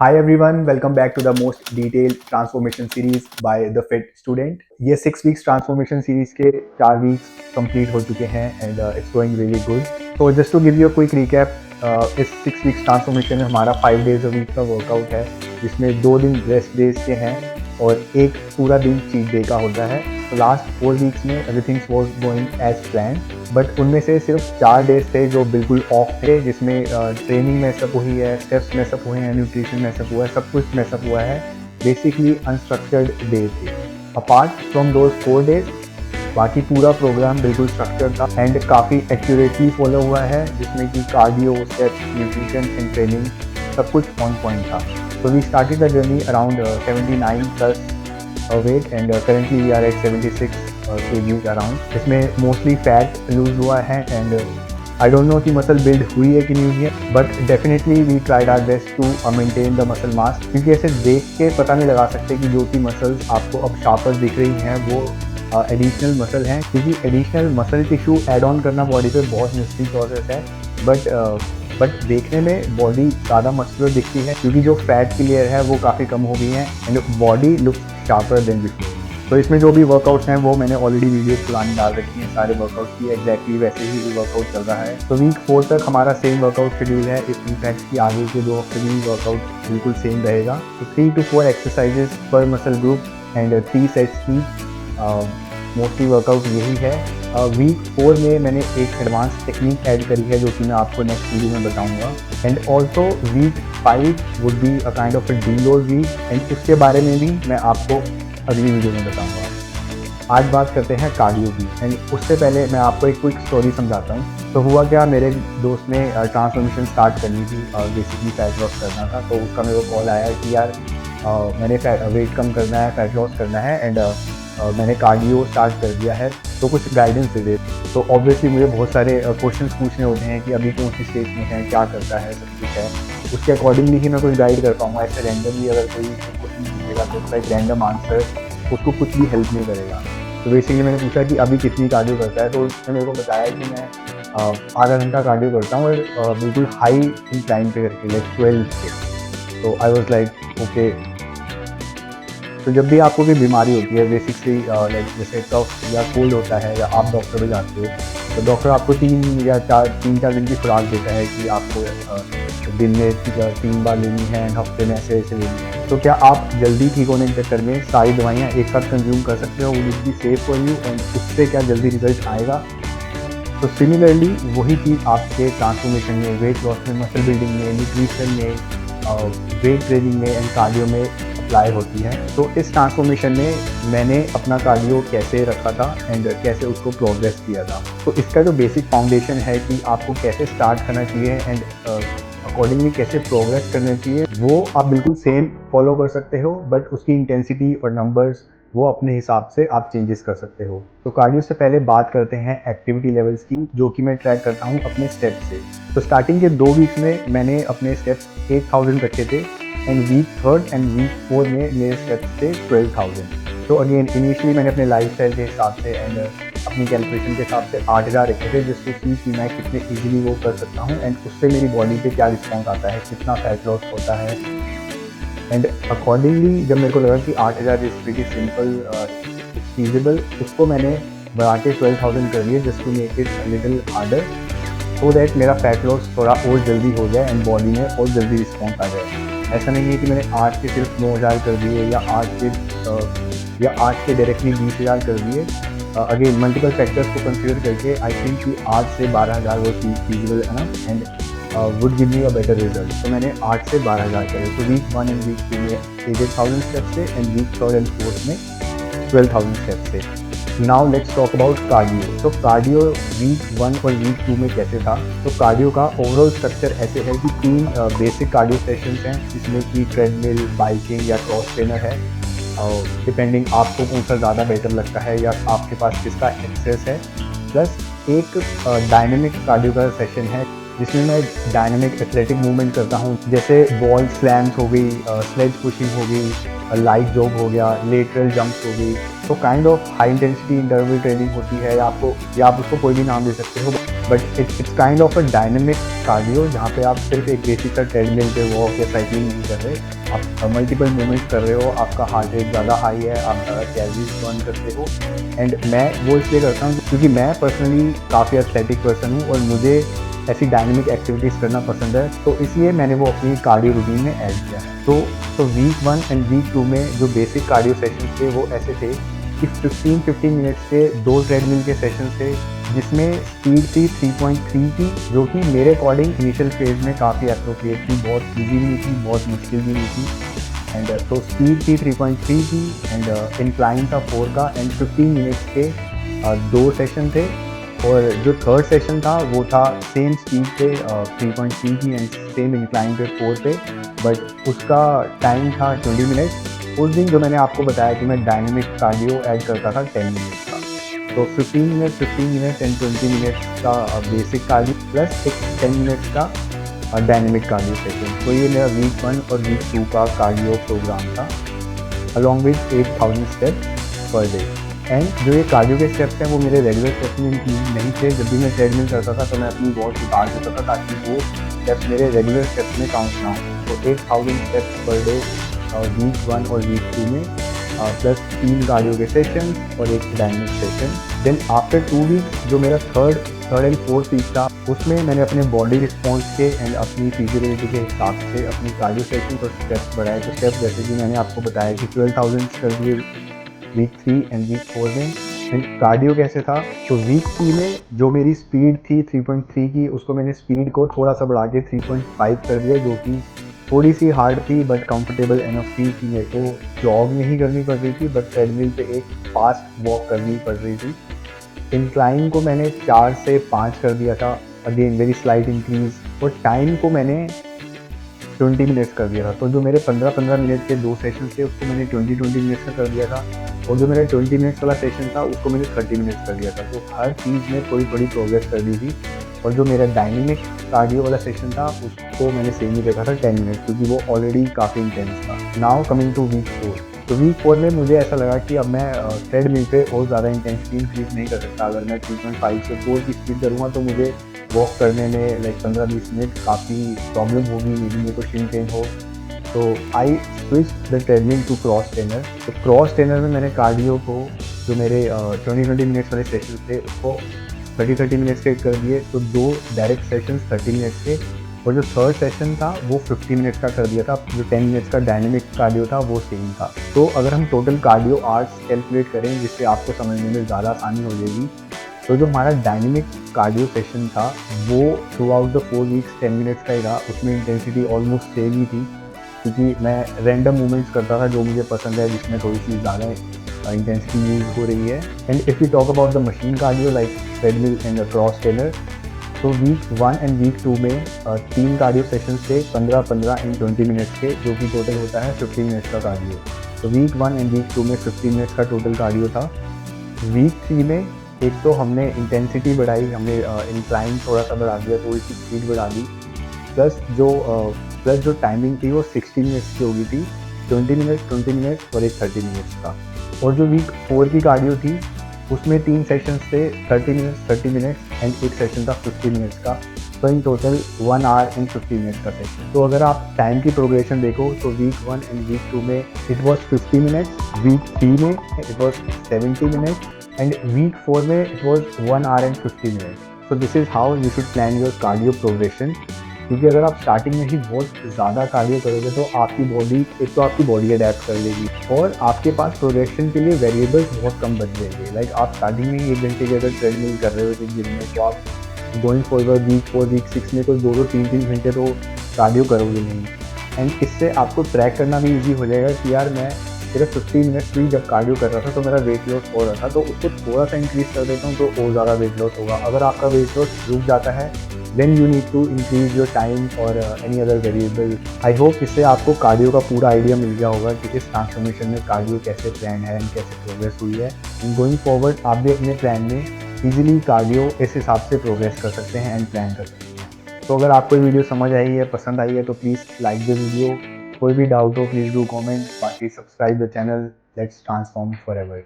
Hi everyone, welcome back to the most detailed transformation series by the Fit Student. ये 6 weeks transformation series के 4 weeks complete हो चुके हैं and it's going really good. So just to give you a quick recap, इस 6 weeks transformation में हमारा 5 days a week का workout है, जिसमें 2 दिन rest days के हैं और एक पूरा दिन cheat day का होता है. तो लास्ट 4 वीक्स में everything was going as plan, but उनमें से सिर्फ 4 डेज थे जो बिल्कुल ऑफ थे, जिसमें ट्रेनिंग मैसअप हुई है, स्टेप्स मैसअप हुए हैं, न्यूट्रिशन मैसअप हुआ है, सब कुछ मैसअप हुआ है. बेसिकली अनस्ट्रक्चर्ड डे थे. अपार्ट फ्रॉम दोज 4 डेज बाकी पूरा प्रोग्राम बिल्कुल स्ट्रक्चर्ड था एंड काफ़ी एक्यूरेटली फॉलो हुआ है, जिसमें कि cardio, steps, nutrition and training सब कुछ ऑन पॉइंट था. So we started the journey around 79 plus weight and currently we are at 76 kgs around. इसमें mostly fat lose हुआ है and I don't know कि muscle build हुई है कि नहीं हुई है, but definitely we tried our best to maintain the muscle mass. क्योंकि ऐसे देख के पता नहीं लगा सकते कि जो कि muscles आपको अब sharper दिख रही हैं वो एडिशनल मसल हैं, क्योंकि additional muscle tissue add on करना बॉडी पे बहुत मुश्किल प्रोसेस है. बट देखने में बॉडी ज़्यादा मस्कुलर दिखती है क्योंकि जो फैट की लेयर है वो काफ़ी कम हो गई है and body look sharper than before. तो इसमें जो भी वर्कआउट्स हैं वो मैंने ऑलरेडी वीडियोस पुरानी डाल रखी हैं. सारे वर्कआउट की एग्जैक्टली वैसे ही वर्कआउट चल रहा है. तो वीक 4 तक हमारा सेम वर्कआउट शेड्यूल है. इस इनफैक्ट की आगे के 2 हफ्ते में वर्कआउट बिल्कुल सेम रहेगा. तो 3 to 4 एक्सरसाइजेस पर मसल ग्रुप एंड 3 सेट्स की मोस्टली वर्कआउट यही है. वीक 4 में मैंने एक एडवांस टेक्निक ऐड करी है जो कि मैं आपको नेक्स्ट वीडियो में बताऊंगा. And also week 5 would be a kind of a deload week and उसके बारे में भी मैं आपको अगली वीडियो में बताऊंगा. आज बात करते हैं कार्डियो की. एंड उससे पहले मैं आपको एक क्विक स्टोरी समझाता हूँ. तो हुआ क्या, मेरे दोस्त ने ट्रांसफॉर्मेशन स्टार्ट करनी थी और बेसिकली फैट लॉस करना था. तो उसका मेरे को कॉल आया कि यार मैंने वेट कम करना है, फैट लॉस करना है एंड मैंने कार्डियो स्टार्ट कर दिया है, तो कुछ गाइडेंस दे दे. तो ऑब्वियसली मुझे बहुत सारे क्वेश्चंस पूछने होते हैं कि अभी कौन सी स्टेज में है, क्या करता है, सब कुछ है. उसके अकॉर्डिंगली ही मैं कुछ गाइड कर पाऊँगा. ऐसे रैंडमली अगर कोई क्वेश्चन पूछेगा तो उसका एक रैंडम आंसर उसको कुछ भी हेल्प नहीं करेगा. तो बेसिकली मैंने पूछा कि अभी कितनी कार्डियो करता है, तो उसने मेरे को बताया कि मैं आधा घंटा कार्डियो करता हूँ और बिल्कुल हाई इंक्लाइन पे करके लाइक 12 पे. तो आई वॉज लाइक ओके. तो जब भी आपको कोई बीमारी होती है बेसिकली लाइक जैसे कफ या कोल्ड होता है या आप डॉक्टर पे जाते हो, तो डॉक्टर आपको 3-4 दिन की खुराक देता है कि आपको दिन में 3 बार लेनी है एंड हफ्ते में ऐसे ऐसे लेनी है. तो क्या आप जल्दी ठीक होने के चक्कर में सारी दवाइयाँ एक साथ कंज्यूम कर सकते हो? Would be safe for you and उससे क्या जल्दी रिजल्ट आएगा? तो सिमिलरली वही चीज़ आपके ट्रांसफॉर्मेशन में, वेट लॉस में, मसल बिल्डिंग में, न्यूट्रिशन में, वेट ट्रेनिंग में एंड कार्डियो में अप्लाई होती है. तो इस ट्रांसफॉर्मेशन में मैंने अपना कार्डियो कैसे रखा था एंड कैसे उसको प्रोग्रेस किया था. तो इसका जो बेसिक फाउंडेशन है कि आपको कैसे स्टार्ट करना चाहिए एंड अकॉर्डिंगली कैसे प्रोग्रेस करना चाहिए, वो आप बिल्कुल सेम फॉलो कर सकते हो, बट उसकी इंटेंसिटी और नंबर्स वो अपने हिसाब से आप चेंजेस कर सकते हो. तो कार्डियो से पहले बात करते हैं एक्टिविटी लेवल्स की, जो कि मैं ट्रैक करता हूँ अपने स्टेप्स से. तो स्टार्टिंग के 2 वीक्स में मैंने अपने स्टेप्स 8000 रखे थे एंड वीक 3 एंड वीक 4 में मेरे स्टेप्स थे 12000. तो अगेन इनिशियली मैंने अपने लाइफ स्टाइल के हिसाब से एंड अपनी कैलकुलेशन के हिसाब से 8000 रखे थे, जिसको सी कि मैं कितने ईजिली वो कर सकता हूँ एंड उससे मेरी बॉडी पे क्या रिस्पॉन्स आता है, कितना फैट लॉस होता है. एंड अकॉर्डिंगली जब मेरे को लगा कि 8000 इज प्रीटी सिंपल फीजिबल, उसको मैंने बढ़ा के 12000 कर दिए just to make it little harder, so that मेरा फैट लॉस थोड़ा और जल्दी हो जाए एंड बॉडी में और जल्दी रिस्पॉन्स आ जाए. ऐसा नहीं है कि मैंने 8 के सिर्फ 9000 कर दिए या 8 के डायरेक्टली 20000 कर दिए. अगेन मल्टीपल फैक्टर्स को कंसिडर करके आई थिंक कि 8 से 12000 वो फीजिबल है ना and would give me a better result. तो मैंने 8 से 12000 करे. तो वीक 1 एंड वीक 2 में 8000 स्टेप्स से एंड वीक 3 एंड 4 में 12000 स्टेप्स से. Now let's talk about cardio. तो कार्डियो वीक 1 और वीक 2 में कैसे था? तो कार्डियो का ओवरऑल स्ट्रक्चर ऐसे है कि 3 बेसिक कार्डियो सेशंस हैं, जिसमें कि ट्रेडमिल, बाइकिंग या क्रॉस ट्रेनर है, डिपेंडिंग आपको कौन सा ज़्यादा बेटर लगता है या आपके पास किसका एक्सेस है. प्लस एक डायनेमिक कार्डियो का सेशन है जिसमें मैं डायनेमिक एथलेटिक मूवमेंट करता हूँ, जैसे बॉल स्लैम्स हो गई, स्लेज पुशिंग हो गई, लाइट जॉग हो गया, लेटरल जंप्स हो गई. तो kind of high intensity interval training होती है, या आप उसको कोई भी नाम दे सकते हो. But it's kind of a dynamic cardio जहाँ पे आप सिर्फ एक बेसिक सा ट्रेडमिल पे वॉक या साइकिलिंग नहीं कर रहे, आप मल्टीपल मूवमेंट्स कर रहे हो, आपका हार्ट रेट ज़्यादा हाई है, आप ज़्यादा कैलोरीज बर्न करते हो। एंड मैं वो इसलिए करता हूँ क्योंकि मैं पर्सनली काफ़ी एथलेटिक पर्सन हूँ और मुझे ऐसी डायनेमिक एक्टिविटीज़ करना पसंद है, तो इसलिए मैंने वो अपनी कार्डियो रूटीन में ऐड किया है। तो वीक 1 एंड वीक 2 में जो बेसिक कार्डियो सेशन थे वो ऐसे थे कि 15-15 मिनट्स के 2 ट्रेडमिल के सेशन थे, जिसमें स्पीड थी 3.3 की, जो कि मेरे अकॉर्डिंग इनिशियल फेज में काफ़ी अप्रोप्रिएट थी, बहुत ईजी भी नहीं थी, बहुत मुश्किल भी नहीं थी। एंड तो स्पीड थी 3.3 की एंड इंक्लाइन था 4 का एंड 15 मिनट्स के 2 सेशन थे। और जो थर्ड सेशन था वो था सेम स्पीड पे 3.3 की एंड सेम इंक्लाइन पे 4 पे, बट उसका टाइम था 20 मिनट्स। उस दिन जो मैंने आपको बताया कि मैं डायनेमिक कार्डियो ऐड करता था 10 मिनट्स का, तो 15 मिनट्स एंड 20 मिनट्स का बेसिक कार्डियो प्लस एक 10 मिनट्स का डायनेमिक कार्डियो सेशन। तो ये मेरा वीक 1 और वीक 2 का कार्डियो प्रोग्राम था along with 8000 steps per day. And जो ये कार्डियो के स्टेप्स हैं वो मेरे रेगुलर स्टेप्स में नहीं थे। जब भी मैं ट्रेडमिल करता था तो मैं अपनी वॉच उतार देता था ताकि वो स्टेप्स मेरे रेगुलर स्टेप्स में काउंट ना हो। तो 8000 स्टेप्स पर डे वीक 1 और वीक 2 में प्लस 3 कार्डियो के सेशन और एक dynamic session. Then after 2 weeks जो मेरा थर्ड एंड फोर्थ वीक था उसमें मैंने अपने बॉडी रिस्पॉन्स के एंड अपनी फिजिबिलिटी के हिसाब से अपनी कार्डियो सेशन और स्टेप्स बढ़ाए। तो स्टेप्स जैसे कि मैंने आपको बताया कि 12,000 कर दिए वीक 3 एंड वीक 4 में। एंड कार्डियो कैसे था, तो वीक 3 में जो मेरी स्पीड थी 3.3 की, उसको मैंने स्पीड को थोड़ा सा बढ़ा के 3.5 कर दिया, जो कि थोड़ी सी हार्ड थी बट कंफर्टेबल एनफ थी कि मेरे को जॉग नहीं करनी पड़ रही थी बट ट्रेडमिल पे एक फास्ट वॉक करनी पड़ रही थी। इंक्लाइन को मैंने 4 से 5 कर दिया था, अगेन वेरी स्लाइट इंक्रीज। और टाइम को मैंने 20 मिनट्स कर दिया था। तो जो मेरे 15-15 मिनट के 2 सेशन थे उसको मैंने 20-20 मिनट्स का कर दिया था, और जो मेरा 20 मिनट्स वाला सेशन था उसको मैंने 30 मिनट्स कर दिया था। तो हर चीज़ में थोड़ी थोड़ी प्रोग्रेस कर दी थी। और जो मेरा डायनेमिक कार्डियो वाला सेशन था उसको मैंने सेम ही देखा था 10 मिनट, क्योंकि वो ऑलरेडी काफ़ी इंटेंस था। नाउ कमिंग टू वीक 4, तो वीक 4 में मुझे ऐसा लगा कि अब मैं ट्रेडमिल पे और ज़्यादा इंटेंसिटी इंक्रीज नहीं कर सकता। अगर मैं 3.5 से 4 की स्पीड करूँगा तो मुझे वॉक करने में लाइक 15-20 मिनट काफ़ी प्रॉब्लम होगी, मेरे को शिन पेन हो। तो I switch the treadmill to cross trainer. तो क्रॉस ट्रेनर में मैंने कार्डियो को जो मेरे 20-20 मिनट्स वाले सेशन थे उसको 30-30 मिनट्स के कर दिए। तो 2 डायरेक्ट सेशंस 30 मिनट्स के, और जो थर्ड सेशन था वो 50 मिनट्स का कर दिया था। जो 10 मिनट्स का डायनेमिक कार्डियो था वो सेम था। तो अगर हम टोटल कार्डियो आवर्स कैलकुलेट करें जिससे आपको समझने में ज़्यादा आसानी हो जाएगी, तो जो हमारा डायनेमिक कार्डियो सेशन था वो through out the 4 weeks 10 minutes का ही रहा। उसमें इंटेंसिटी ऑलमोस्ट सेम ही थी, क्योंकि मैं रैंडम मूवमेंट्स करता था जो मुझे पसंद है, जिसमें थोड़ी सी ज़्यादा इंटेंसिटी यूज हो रही है। And if you talk about the machine cardio like treadmill and cross trainer, तो वीक 1 एंड वीक 2 में 3 कार्डियो सेशंस थे 15-15 एंड 20 मिनट्स के, जो कि टोटल होता है 50 मिनट्स का कार्डियो। तो वीक 1 एंड वीक 2 में 50 मिनट्स का टोटल कार्डियो था। वीक 3 में एक तो हमने इंटेंसिटी बढ़ाई, हमने इंक्लाइन थोड़ा सा बढ़ा दिया, थोड़ी सी स्पीड बढ़ा दी, प्लस जो टाइमिंग थी वो 60 मिनट्स की हो गई थी, 20 मिनट्स और एक 30 मिनट्स का। और जो वीक 4 की कार्डियो थी उसमें 3 सेशंस थे 30 मिनट्स एंड एक सेशन था 50 मिनट्स का। तो in total 1 hour and 50 minutes का सेशन। तो अगर आप टाइम की प्रोग्रेशन देखो तो वीक 1 एंड वीक 2 में इट वॉज 50 मिनट्स, वीक 3 में it was 70 minutes and week 4 में it was 1 hour and 50 minutes. So this is how you should plan your cardio progression. क्योंकि अगर आप स्टार्टिंग में ही बहुत ज़्यादा कार्डियो करोगे तो आपकी बॉडी, एक तो आपकी बॉडी अडेप्ट कर लेगी और आपके पास प्रोग्रेशन के लिए वेरिएबल्स बहुत कम बच जाएंगे। लाइक आप स्टार्टिंग में ही 1 घंटे की अगर ट्रेडमिल कर रहे हो एक दिन में, तो आप गोइंग फॉरवर्ड वीक 4 वीक 6 में तो 2-2 3-3 घंटे तो कार्डियो करोगे नहीं। एंड इससे आपको ट्रैक करना भी ईजी हो जाएगा कि यार मैं सिर्फ 15 मिनट्स भी जब कार्डियो कर रहा था तो मेरा वेट लॉस हो रहा था, तो उसको थोड़ा सा इंक्रीज कर देता हूँ तो और ज़्यादा वेट लॉस होगा। अगर आपका वेट लॉस रुक जाता है then you need to increase your time or any other variable. I hope इससे आपको कार्डियो का पूरा आइडिया मिल गया होगा कि इस ट्रांसफॉर्मेशन में कार्डियो कैसे प्लान है एंड कैसे प्रोग्रेस हुई है। गोइंग फॉरवर्ड आप भी अपने प्लान में इजीली कार्डियो इस हिसाब से प्रोग्रेस कर सकते हैं एंड प्लान कर सकते हैं। तो अगर आपको ये वीडियो समझ आई है, पसंद आई है, तो प्लीज़ लाइक द वीडियो। कोई भी डाउट हो प्लीज़ डू कॉमेंट, बाकी subscribe the channel. Let's transform forever.